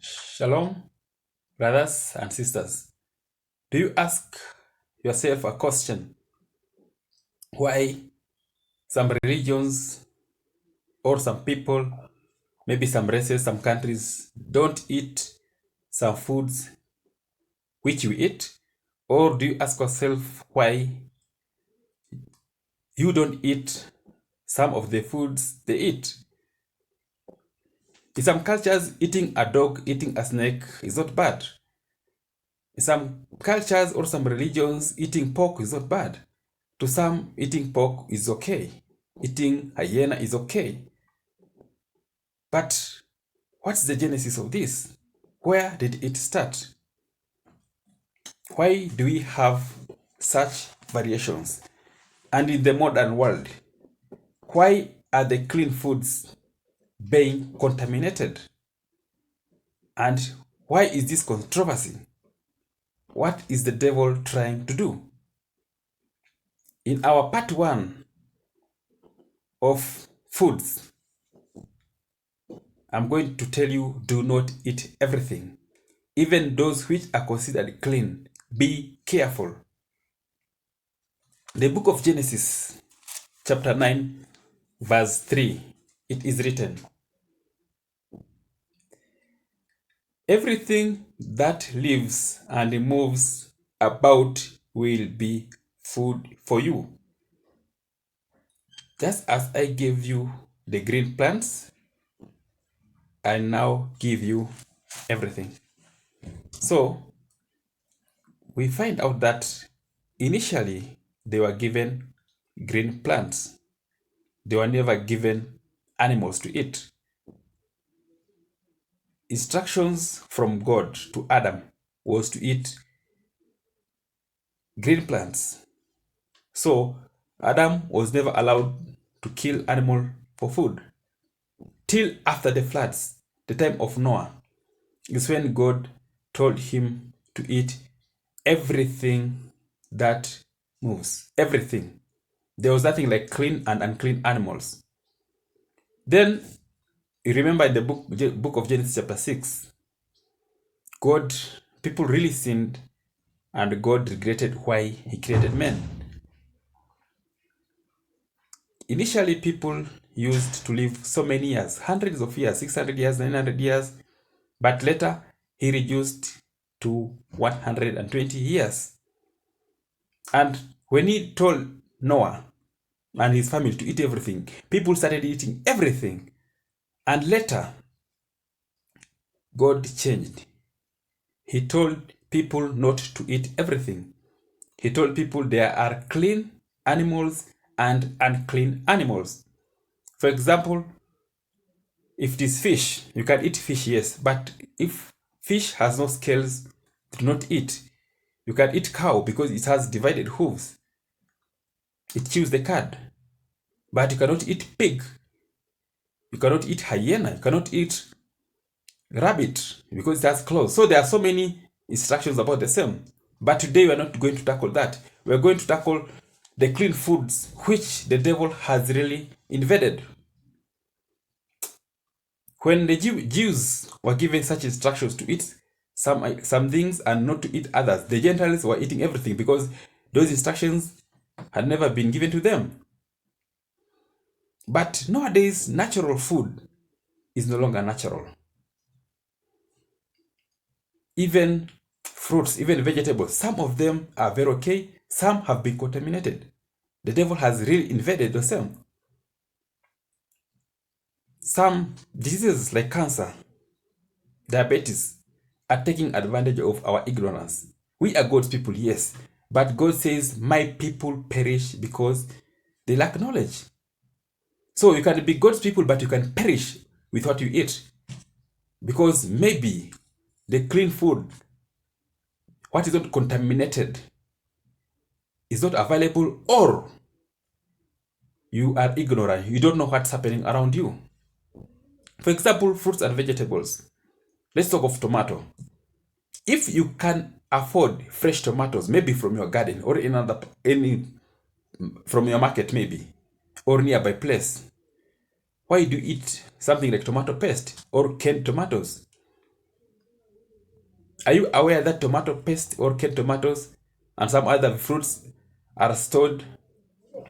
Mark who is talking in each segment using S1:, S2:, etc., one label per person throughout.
S1: Shalom, brothers and sisters. Do you ask yourself a question? Why some religions or some people, maybe some races, some countries, don't eat some foods which we eat? Or do you ask yourself why you don't eat some of the foods they eat? In some cultures, eating a dog, eating a snake is not bad. In some cultures or some religions, eating pork is not bad. To some, eating pork is okay. Eating hyena is okay. But what's the genesis of this? Where did it start? Why do we have such variations? And in the modern world, why are the clean foods being contaminated? And why is this controversy? What is the devil trying to do? In our part one of foods, I'm going to tell you, do not eat everything, even those which are considered clean. Be careful. The book of Genesis, chapter 9, verse 3, it is written, everything that lives and moves about will be food for you. Just as I gave you the green plants, I now give you everything. So, we find out that initially they were given green plants. They were never given animals to eat. Instructions from God to Adam was to eat green plants. So Adam was never allowed to kill animal for food. Till after the floods, the time of Noah, is when God told him to eat everything that moves. Everything. There was nothing like clean and unclean animals. Then, you remember in the book of Genesis chapter 6, people really sinned, and God regretted why he created men. Initially, people used to live so many years, hundreds of years, 600 years, 900 years, but later he reduced to 120 years. And when he told Noah and his family to eat everything, people started eating everything. And later, God changed. He told people not to eat everything. He told people there are clean animals and unclean animals. For example, if it is fish, you can eat fish, yes, but if fish has no scales, do not eat. You can eat cow because it has divided hooves. It chews the cud. But you cannot eat pig. You cannot eat hyena. You cannot eat rabbit because it has claws. So there are so many instructions about the same. But today we are not going to tackle that. We are going to tackle the clean foods which the devil has really invaded. When the Jews were given such instructions to eat some things and not to eat others, the Gentiles were eating everything because those instructions had never been given to them. But nowadays, natural food is no longer natural. Even fruits, even vegetables, some of them are very okay, some have been contaminated. The devil has really invaded the same. Some diseases like cancer, diabetes, are taking advantage of our ignorance. We are God's people, yes, but God says, my people perish because they lack knowledge. So you can be God's people, but you can perish with what you eat. Because maybe the clean food, what is not contaminated, is not available, or you are ignorant. You don't know what's happening around you. For example, fruits and vegetables. Let's talk of tomato. If you can afford fresh tomatoes, maybe from your garden or from your market maybe, or nearby place, why do you eat something like tomato paste or canned tomatoes? Are you aware that tomato paste or canned tomatoes and some other fruits are stored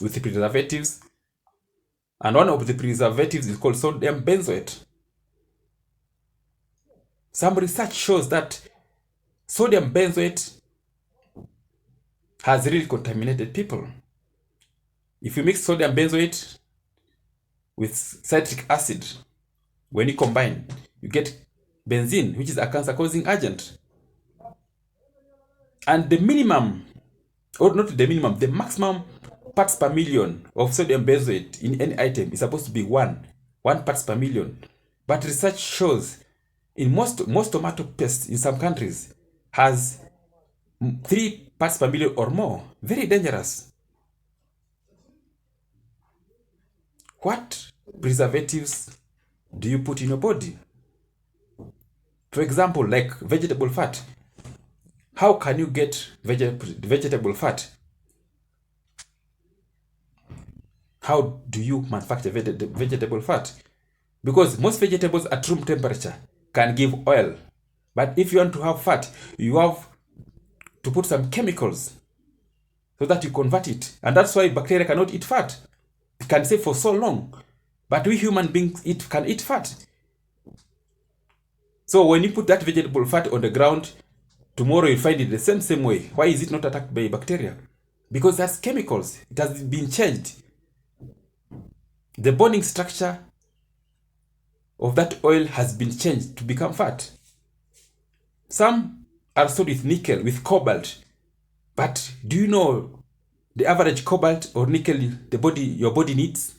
S1: with preservatives? And one of the preservatives is called sodium benzoate. Some research shows that sodium benzoate has really contaminated people. If you mix sodium benzoate with citric acid, when you combine, you get benzene, which is a cancer-causing agent. And the minimum, or not the minimum, the maximum parts per million of sodium benzoate in any item is supposed to be one parts per million. But research shows in most tomato paste in some countries has 3 parts per million or more. Very dangerous. What preservatives do you put in your body? For example, like vegetable fat. How can you get vegetable fat? How do you manufacture vegetable fat? Because most vegetables at room temperature can give oil. But if you want to have fat, you have to put some chemicals so that you convert it. And that's why bacteria cannot eat fat. It can stay for so long. But we human beings can eat fat. So when you put that vegetable fat on the ground, tomorrow you find it the same way. Why is it not attacked by bacteria? Because that's chemicals. It has been changed. The bonding structure of that oil has been changed to become fat. Some are stored with nickel, with cobalt. But do you know the average cobalt or nickel your body needs?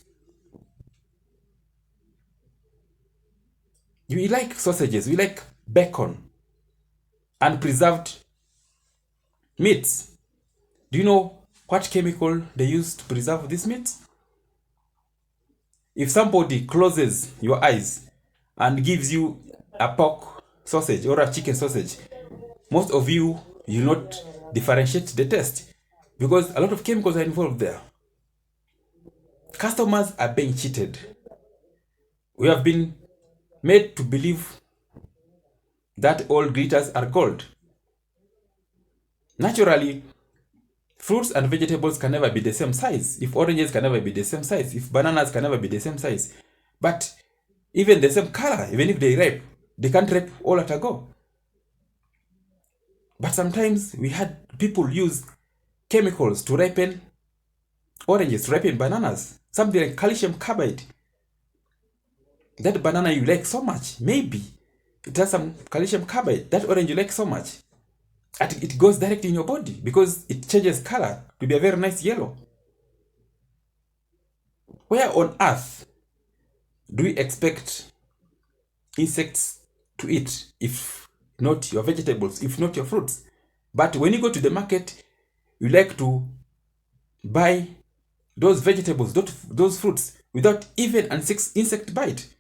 S1: We like sausages, we like bacon and preserved meats. Do you know what chemical they use to preserve these meats? If somebody closes your eyes and gives you a pork sausage or a chicken sausage, most of you will not differentiate the taste because a lot of chemicals are involved there. Customers are being cheated. We have been made to believe that all glitters are gold. Naturally, fruits and vegetables can never be the same size. If oranges can never be the same size, if bananas can never be the same size. But even the same color, even if they ripe, they can't ripe all at a go. But sometimes we had people use chemicals to ripen oranges, to ripen bananas. Something like calcium carbide. That banana you like so much, maybe it has some calcium carbide. That orange you like so much, and it goes directly in your body because it changes color to be a very nice yellow. Where on earth do we expect insects to eat if not your vegetables, if not your fruits? But when you go to the market, you like to buy those vegetables, those fruits, without even an insect bite.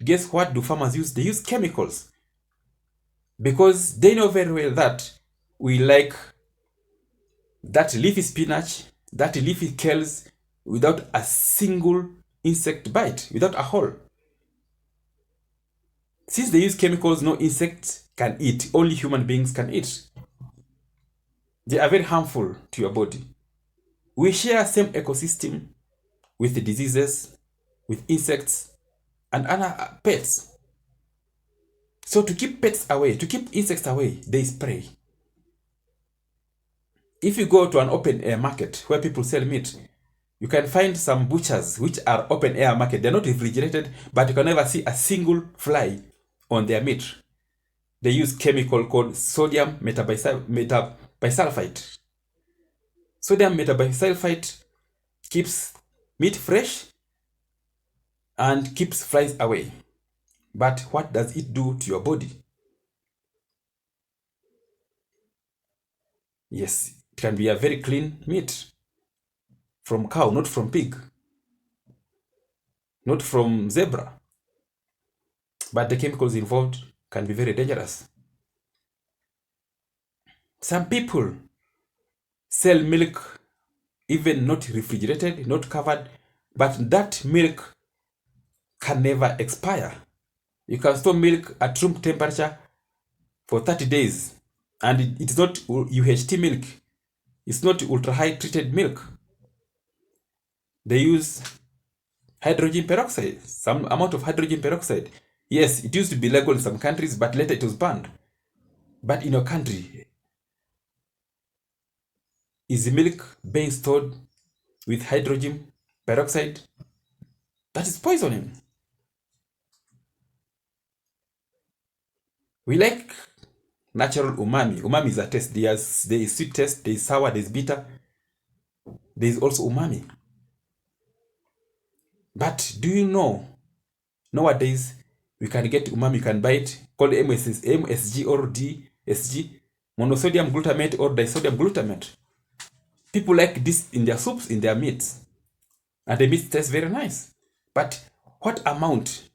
S1: Guess what do farmers use? They use chemicals. Because they know very well that we like that leafy spinach, that leafy kales, without a single insect bite, without a hole. Since they use chemicals no insects can eat, only human beings can eat. They are very harmful to your body. We share same ecosystem with the diseases, with insects, and other pets. So to keep pets away, to keep insects away, they spray. If you go to an open air market where people sell meat, you can find some butchers which are open air market. They're not refrigerated, but you can never see a single fly on their meat. They use chemical called sodium metabisulfite. Sodium metabisulfite keeps meat fresh and keeps flies away. But what does it do to your body? Yes, it can be a very clean meat from cow, not from pig, not from zebra. But the chemicals involved can be very dangerous. Some people sell milk even not refrigerated, not covered, but that milk can never expire. You can store milk at room temperature for 30 days. And it's not UHT milk. It's not ultra high treated milk. They use hydrogen peroxide, some amount of hydrogen peroxide. Yes, it used to be legal in some countries, but later it was banned. But in your country, is the milk being stored with hydrogen peroxide? That is poisoning. We like natural umami. Umami is a taste. There is sweet taste, there is sour, there is bitter. There is also umami. But do you know, nowadays, we can get umami, you can buy it, called MSG or DSG, monosodium glutamate or disodium glutamate. People like this in their soups, in their meats. And the meat tastes very nice. But what amount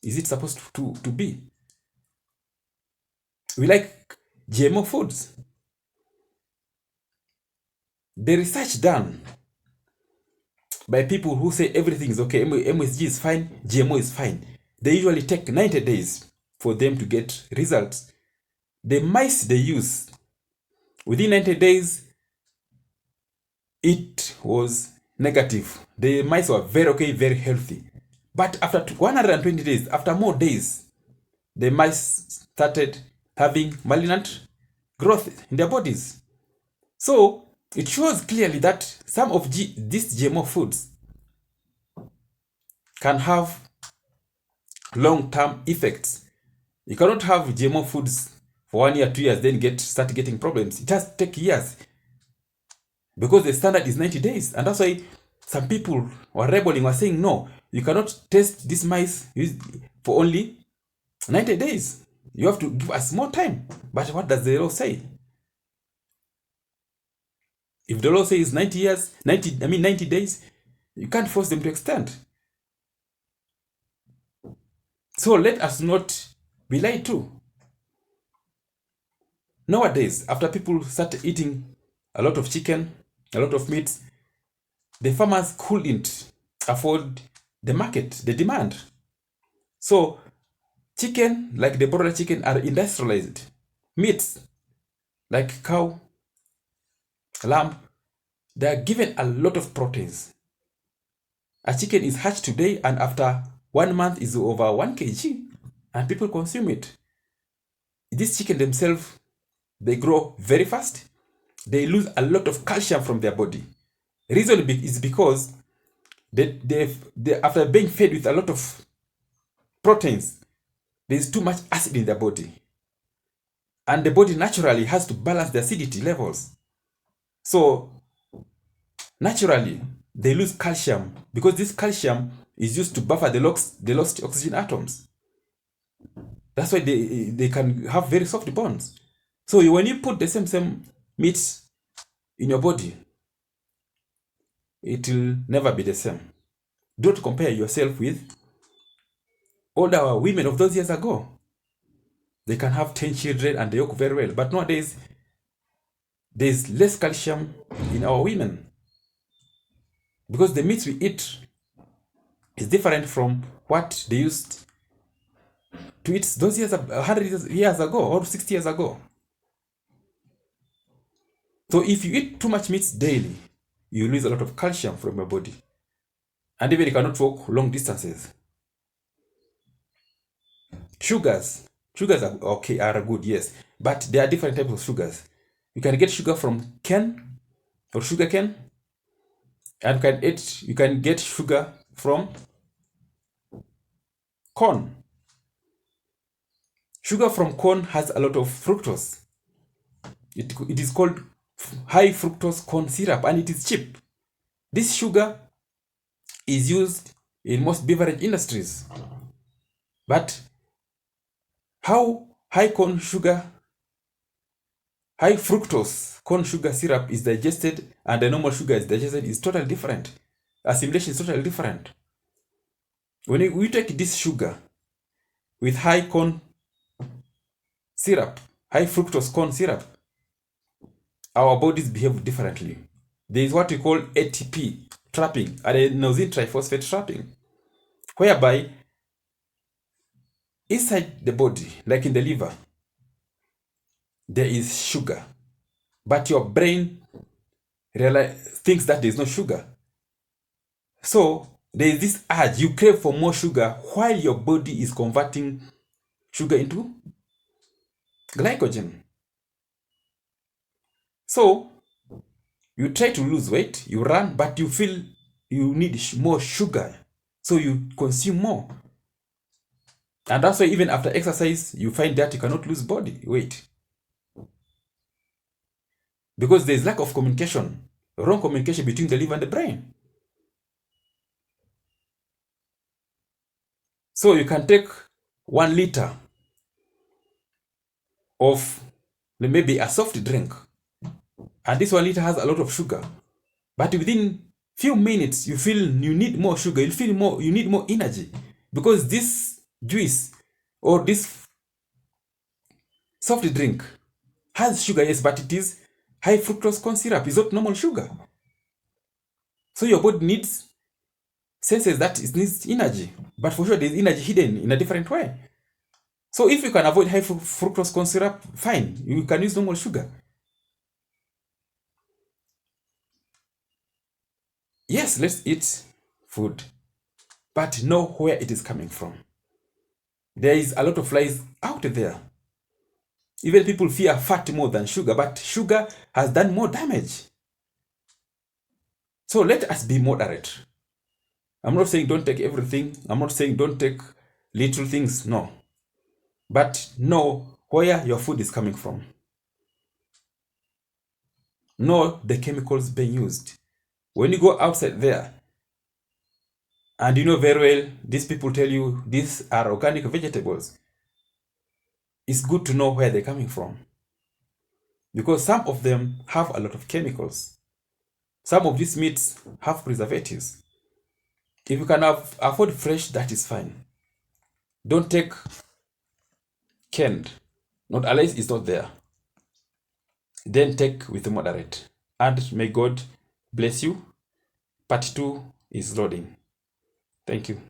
S1: is it supposed to be? We like GMO foods. The research done by people who say everything is okay, MSG is fine, GMO is fine, they usually take 90 days for them to get results. The mice they use, within 90 days, it was negative. The mice were very okay, very healthy. But after 120 days, after more days, the mice started having malignant growth in their bodies. So it shows clearly that some of these GMO foods can have long-term effects. You cannot have GMO foods for 1 year, 2 years, then start getting problems. It has to take years because the standard is 90 days. And that's why some people were rebelling, were saying, no, you cannot test these mice for only 90 days. You have to give us more time. But what does the law say? If the law says 90 days, you can't force them to extend. So let us not be lied to. Nowadays, after people start eating a lot of chicken, a lot of meat, the farmers couldn't afford the market, the demand. So chicken, like the broiler chicken, are industrialized. Meats, like cow, lamb, they are given a lot of proteins. A chicken is hatched today and after 1 month is over 1 kg and people consume it. These chicken themselves, they grow very fast. They lose a lot of calcium from their body. The reason is because after being fed with a lot of proteins, there's too much acid in their body. And the body naturally has to balance the acidity levels. So naturally, they lose calcium because this calcium is used to buffer the lost oxygen atoms. That's why they can have very soft bones. So when you put the same meat in your body, it will never be the same. Don't compare yourself with older women of those years ago. They can have 10 children and they work very well. But nowadays, there's less calcium in our women because the meat we eat is different from what they used to eat those years, 100 years ago or 60 years ago. So if you eat too much meat daily, you lose a lot of calcium from your body. And even you cannot walk long distances. Sugars are okay, are good, yes. But there are different types of sugars. You can get sugar from cane or sugar cane. And you can get sugar from corn. Sugar from corn has a lot of fructose. It is called high fructose corn syrup and it is cheap. This sugar is used in most beverage industries. But how high fructose corn sugar syrup is digested and the normal sugar is digested is totally different. Assimilation is totally different. When we take this sugar with high fructose corn syrup, our bodies behave differently. There is what we call ATP trapping, adenosine triphosphate trapping, whereby Inside the body, like in the liver, there is sugar, but your brain thinks that there is no sugar. So there is this urge, you crave for more sugar while your body is converting sugar into glycogen. So you try to lose weight, you run, but you feel you need more sugar. So you consume more. And that's why even after exercise, you find that you cannot lose body weight. Because there's lack of communication, wrong communication between the liver and the brain. So you can take 1 liter of maybe a soft drink, and this 1 liter has a lot of sugar, but within few minutes you feel you need more sugar, you feel more, you need more energy, because this juice or this soft drink has sugar, yes, but it is high fructose corn syrup, is not normal sugar. So your body needs, senses that it needs energy, but for sure there's energy hidden in a different way. So if you can avoid high fructose corn syrup, fine, you can use normal sugar. Yes, let's eat food, but know where it is coming from. There is a lot of lies out there. Even people fear fat more than sugar, but sugar has done more damage. So let us be moderate. I'm not saying don't take everything. I'm not saying don't take little things, no. But know where your food is coming from. Know the chemicals being used. When you go outside there, and you know very well, these people tell you these are organic vegetables, it's good to know where they're coming from. Because some of them have a lot of chemicals. Some of these meats have preservatives. If you can afford fresh, that is fine. Don't take canned, not unless it's not there. Then take with moderate. And may God bless you. Part 2 is loading. Thank you.